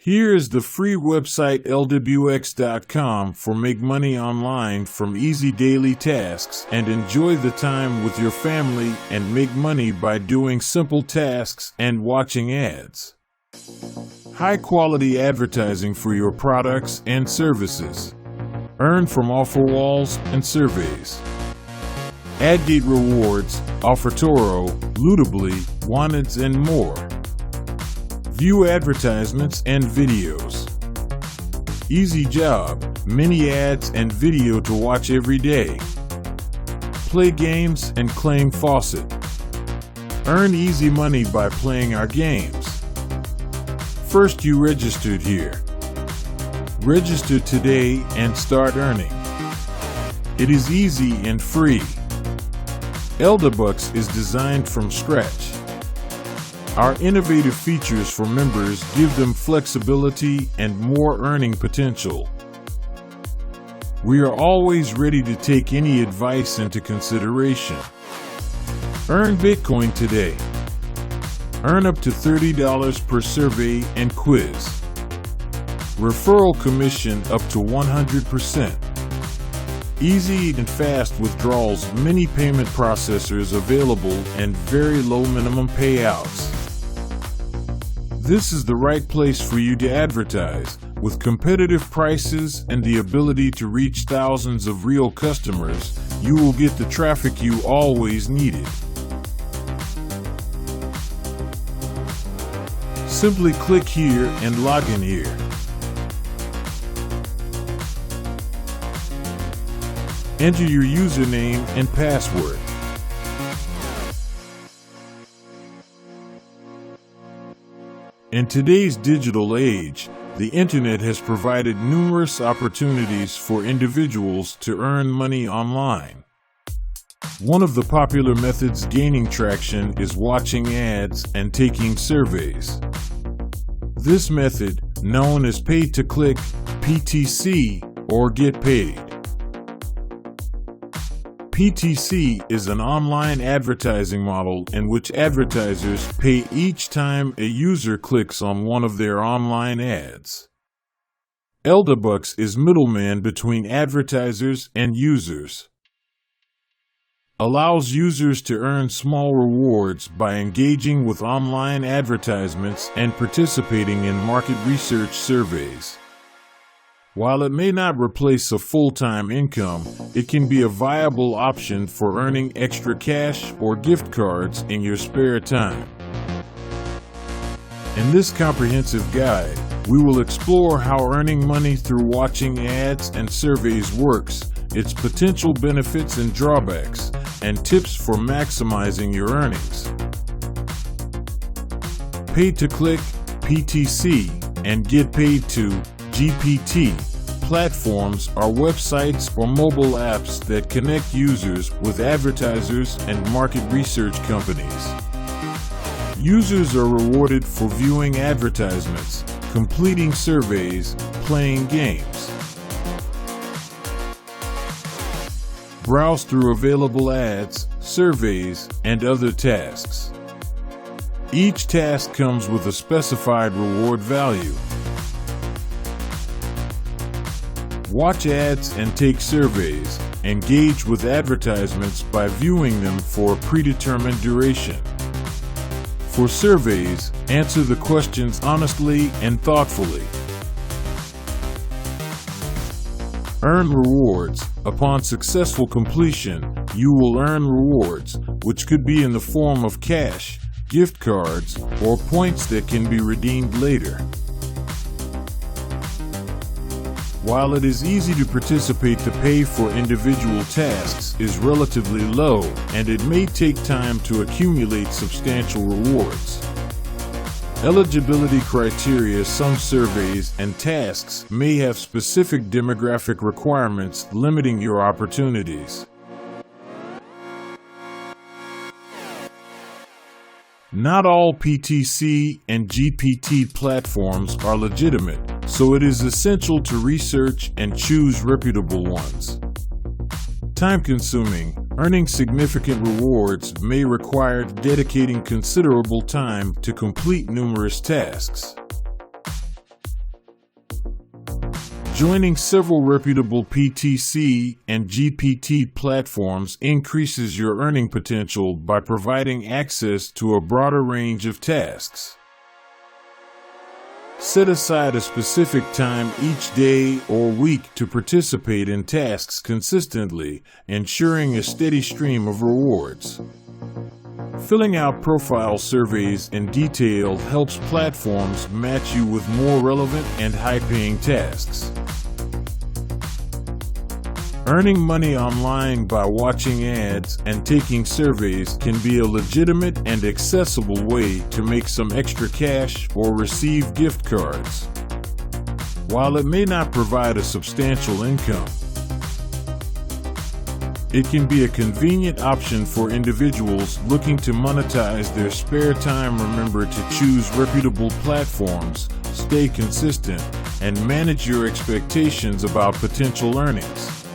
Here is the free website lwx.com for make money online from easy daily tasks and enjoy the time with your family and make money by doing simple tasks and watching ads. High-quality advertising for your products and services. Earn from offer walls and surveys. AdGate rewards, Offertoro, Lootably, Wanteds, and more. View advertisements and videos. Easy job, many ads and video to watch every day. Play games and claim faucet. Earn easy money by playing our games. First, you registered here. Register today and start earning. It is easy and free. Elderbucks is designed from scratch. Our innovative features for members give them flexibility and more earning potential. We are always ready to take any advice into consideration. Earn Bitcoin today. Earn up to $30 per survey and quiz. Referral commission up to 100%. Easy and fast withdrawals, many payment processors available, and very low minimum payouts. This is the right place for you to advertise. With competitive prices and the ability to reach thousands of real customers, you will get the traffic you always needed. Simply click here and log in here. Enter your username and password. In today's digital age, the internet has provided numerous opportunities for individuals to earn money online. One of the popular methods gaining traction is watching ads and taking surveys. This method, known as pay-to-click, PTC, or get paid. PTC is an online advertising model in which advertisers pay each time a user clicks on one of their online ads. Elderbucks is middleman between advertisers and users. Allows users to earn small rewards by engaging with online advertisements and participating in market research surveys. While it may not replace a full-time income, it can be a viable option for earning extra cash or gift cards in your spare time. In this comprehensive guide, we will explore how earning money through watching ads and surveys works, its potential benefits and drawbacks, and tips for maximizing your earnings. Pay-to-click, PTC, and Get Paid to, GPT, platforms are websites or mobile apps that connect users with advertisers and market research companies. Users are rewarded for viewing advertisements, completing surveys, playing games. Browse through available ads, surveys, and other tasks. Each task comes with a specified reward value. Watch ads and take surveys. Engage with advertisements by viewing them for a predetermined duration. For surveys, answer the questions honestly and thoughtfully. Earn rewards. Upon successful completion, you will earn rewards, which could be in the form of cash, gift cards, or points that can be redeemed later. While it is easy to participate, the pay for individual tasks is relatively low, and it may take time to accumulate substantial rewards. Eligibility criteria: some surveys and tasks may have specific demographic requirements limiting your opportunities. Not all PTC and GPT platforms are legitimate, so it is essential to research and choose reputable ones. Time-consuming. Earning significant rewards may require dedicating considerable time to complete numerous tasks. Joining several reputable PTC and GPT platforms increases your earning potential by providing access to a broader range of tasks. Set aside a specific time each day or week to participate in tasks consistently, ensuring a steady stream of rewards. Filling out profile surveys in detail helps platforms match you with more relevant and high-paying tasks. Earning money online by watching ads and taking surveys can be a legitimate and accessible way to make some extra cash or receive gift cards. While it may not provide a substantial income, it can be a convenient option for individuals looking to monetize their spare time. Remember to choose reputable platforms, stay consistent, and manage your expectations about potential earnings.